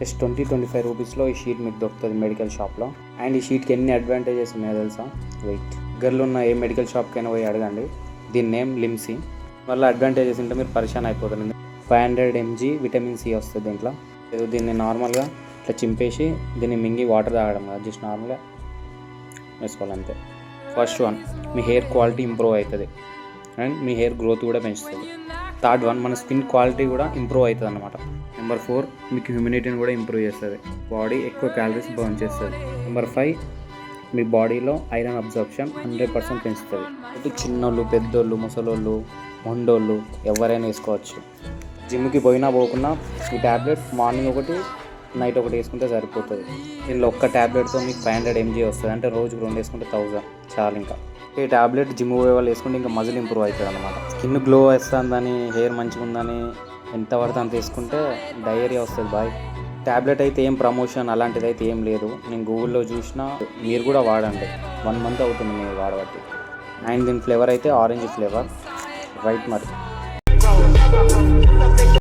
Just 20-25 రూపీస్లో ఈ sheet మీకు దొరుకుతుంది మెడికల్ షాప్లో. అండ్ ఈ షీట్కి ఎన్ని అడ్వాంటేజెస్ ఉన్నాయో తెలుసా? వెయిట్, దగ్గరలో ఉన్న ఏ మెడికల్ షాప్కైనా పోయి అడగండి. దీని నేమ్ లిమ్సీ. వల్ల అడ్వాంటేజెస్ ఉంటే మీరు పరిశాన్ అయిపోతుంది. 500 mg విటమిన్ సి వస్తుంది దీంట్లో. దీన్ని నార్మల్గా ఇట్లా చింపేసి దీన్ని మింగి వాటర్ తాగడం కాదు, జస్ట్ నార్మల్గా వేసుకోవాలంతే. ఫస్ట్ వన్, మీ హెయిర్ క్వాలిటీ ఇంప్రూవ్ అవుతుంది అండ్ మీ హెయిర్ గ్రోత్ కూడా పెంచుతుంది. థర్డ్ వన్, మన స్కిన్ క్వాలిటీ కూడా ఇంప్రూవ్ అవుతుంది అన్నమాట. నెంబర్ 4, మీకు హ్యూమిడిటీని కూడా ఇంప్రూవ్ చేస్తుంది. బాడీ ఎక్కువ క్యాలరీస్ బర్న్ చేస్తుంది. నెంబర్ 5, మీ బాడీలో ఐరన్ అబ్జర్ప్షన్ 100% పెంచుతుంది. అయితే చిన్నోళ్ళు, పెద్దోళ్ళు, ముసలోళ్ళు, మొండోళ్ళు ఎవరైనా వేసుకోవచ్చు. జిమ్కి పోయినా పోకున్నా ఈ ట్యాబ్లెట్ మార్నింగ్ ఒకటి, నైట్ ఒకటి వేసుకుంటే సరిపోతుంది. దీనిలో ఒక్క ట్యాబ్లెట్తో మీకు 500 mg వస్తుంది. అంటే రోజుకి 2 వేసుకుంటే 1000 చాలు. ఇంకా ఈ ట్యాబ్లెట్ జిమ్ పోయే వాళ్ళు వేసుకుంటే ఇంకా మజిల్ ఇంప్రూవ్ అవుతుంది అనమాట. స్కిన్ గ్లో వస్తుందని, హెయిర్ మంచిగా ఉందని ఎంత పడితే అంత వేసుకుంటే డయేరియా వస్తుంది బాయ్. ట్యాబ్లెట్ అయితే ఏం ప్రమోషన్ అలాంటిది అయితే ఏం లేదు. నేను గూగుల్లో చూసినా, మీరు కూడా వాడండి. 1 month అవుతుంది మీరు వాడబట్టి. అండ్ దీని ఫ్లేవర్ అయితే ఆరెంజ్ ఫ్లేవర్. రైట్ మరి.